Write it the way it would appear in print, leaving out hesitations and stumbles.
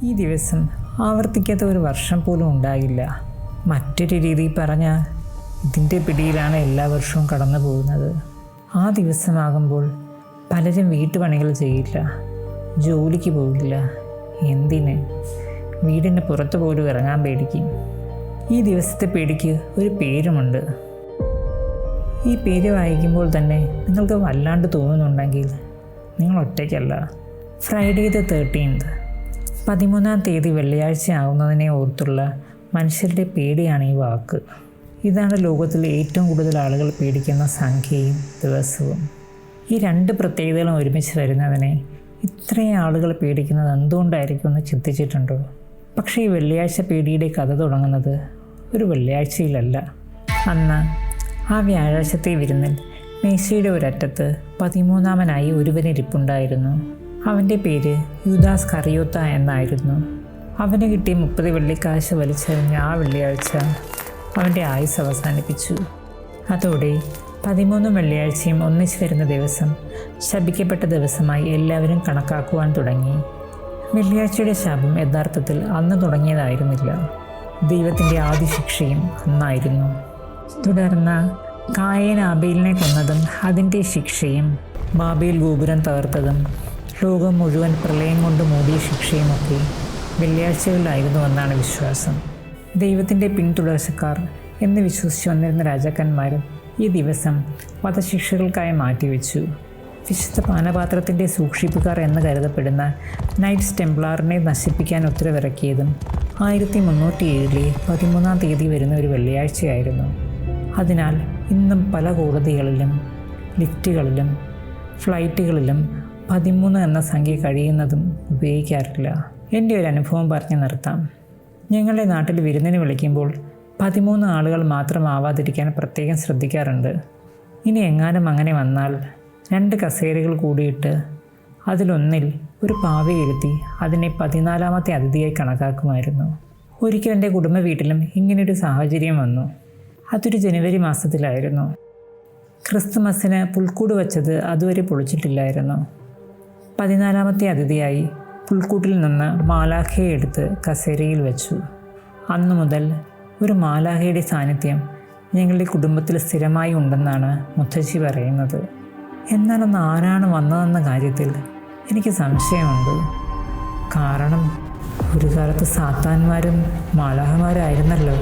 ഈ ദിവസം ആവർത്തിക്കാത്ത ഒരു വർഷം പോലും ഉണ്ടാകില്ല. മറ്റൊരു രീതിയിൽ പറഞ്ഞാൽ ഇതിൻ്റെ പിടിയിലാണ് എല്ലാ വർഷവും കടന്നു പോകുന്നത്. ആ ദിവസമാകുമ്പോൾ പലരും വീട്ടുപണികൾ ചെയ്യില്ല, ജോലിക്ക് പോകില്ല. എന്തിന്? വീടിൻ്റെ പുറത്ത് പോലും ഇറങ്ങാൻ പേടിക്കും. ഈ ദിവസത്തെ പേടിക്ക് ഒരു പേരുമുണ്ട്. ഈ പേര് വായിക്കുമ്പോൾ തന്നെ നിങ്ങൾക്ക് വല്ലാണ്ട് തോന്നുന്നുണ്ടെങ്കിൽ നിങ്ങൾ ഒറ്റയ്ക്കല്ല. ഫ്രൈഡേ ദ 13th, 13-ാം തീയതി വെള്ളിയാഴ്ച ആകുന്നതിനെ ഓർത്തുള്ള മനുഷ്യരുടെ പേടിയാണ് ഈ വാക്ക്. ഇതാണ് ലോകത്തിലെ ഏറ്റവും കൂടുതൽ ആളുകൾ പേടിക്കുന്ന സംഖ്യയും ദിവസവും. ഈ രണ്ട് പ്രത്യേകതകളും ഒരുമിച്ച് വരുന്നതിനെ ഇത്രയും ആളുകൾ പേടിക്കുന്നത് എന്തുകൊണ്ടായിരിക്കും എന്ന് ചിന്തിച്ചിട്ടുണ്ടോ? പക്ഷേ ഈ വെള്ളിയാഴ്ച പേടിയുടെ കഥ തുടങ്ങുന്നത് ഒരു വെള്ളിയാഴ്ചയിലല്ല. അന്ന് ആ വ്യാഴാഴ്ചത്തെ വിരുന്നിൽ മേശയുടെ ഒരറ്റത്ത് 13-ാമനായി ഒരുവനിരിപ്പുണ്ടായിരുന്നു. അവൻ്റെ പേര് യൂദാസ് കറിയോത്ത എന്നായിരുന്നു. അവന് കിട്ടിയ 30 വെള്ളിക്കാശ് വലിച്ചെറിഞ്ഞ ആ വെള്ളിയാഴ്ച അവൻ്റെ ആയുസ് അവസാനിപ്പിച്ചു. അതോടെ 13 വെള്ളിയാഴ്ചയും ഒന്നിച്ചു വരുന്ന ദിവസം ശപിക്കപ്പെട്ട ദിവസമായി എല്ലാവരും കണക്കാക്കുവാൻ തുടങ്ങി. വെള്ളിയാഴ്ചയുടെ ശാപം യഥാർത്ഥത്തിൽ അന്ന് തുടങ്ങിയതായിരുന്നില്ല. ദൈവത്തിൻ്റെ ആദ്യ ശിക്ഷയും അന്നായിരുന്നു. തുടർന്ന് കായേൻ ആബേലിനെ കൊന്നതും അതിൻ്റെ ശിക്ഷയും, ബാബേൽ ഗോപുരം തകർത്തതും ലോകം മുഴുവൻ പ്രളയം കൊണ്ട് മൂടിയ ശിക്ഷയുമൊക്കെ വെള്ളിയാഴ്ചകളിലായിരുന്നു എന്നാണ് വിശ്വാസം. ദൈവത്തിൻ്റെ പിന്തുടർച്ചക്കാർ എന്ന് വിശ്വസിച്ചു വന്നിരുന്ന രാജാക്കന്മാരും ഈ ദിവസം വധശിക്ഷകൾക്കായി മാറ്റിവെച്ചു. വിശുദ്ധ പാനപാത്രത്തിൻ്റെ സൂക്ഷിപ്പുകാർ എന്ന് കരുതപ്പെടുന്ന നൈറ്റ്സ് ടെംപ്ലാറിനെ നശിപ്പിക്കാൻ ഉത്തരവിറക്കിയതും 1307 13-ാം തീയതി വരുന്ന ഒരു വെള്ളിയാഴ്ചയായിരുന്നു. അതിനാൽ ഇന്നും പല കോടതികളിലും ലിഫ്റ്റുകളിലും ഫ്ലൈറ്റുകളിലും 13 എന്ന സംഖ്യ കഴിയുന്നതും ഉപയോഗിക്കാറില്ല. എൻ്റെ ഒരു അനുഭവം പറഞ്ഞു നിർത്താം. ഞങ്ങളുടെ നാട്ടിൽ വിരുന്നിന് വിളിക്കുമ്പോൾ 13 ആളുകൾ മാത്രമാവാതിരിക്കാൻ പ്രത്യേകം ശ്രദ്ധിക്കാറുണ്ട്. ഇനി എങ്ങാനും അങ്ങനെ വന്നാൽ 2 കസേരകൾ കൂടിയിട്ട് അതിലൊന്നിൽ ഒരു പാവയിരുത്തി അതിനെ 14-ാമത്തെ അതിഥിയായി കണക്കാക്കുമായിരുന്നു. ഒരിക്കൽ എൻ്റെ കുടുംബ വീട്ടിലും ഇങ്ങനെയൊരു സാഹചര്യം വന്നു. അതൊരു ജനുവരി മാസത്തിലായിരുന്നു. ക്രിസ്തുമസിന് പുൽക്കൂട് വച്ചത് അതുവരെ പൊളിച്ചിട്ടില്ലായിരുന്നു. 14-ാമത്തെ അതിഥിയായി പുൽക്കൂട്ടിൽ നിന്ന് മാലാഖയെ എടുത്ത് കസേരയിൽ വെച്ചു. അന്നു മുതൽ ഒരു മാലാഖയുടെ സാന്നിധ്യം ഞങ്ങളുടെ കുടുംബത്തിൽ സ്ഥിരമായി ഉണ്ടെന്നാണ് മുത്തശ്ശി പറയുന്നത്. എന്നാൽ അന്ന് ആരാണ് വന്നതെന്ന കാര്യത്തിൽ എനിക്ക് സംശയമുണ്ട്. കാരണം ഒരു കാലത്ത് സാത്താന്മാരും മാലാഖമാരായിരുന്നല്ലോ.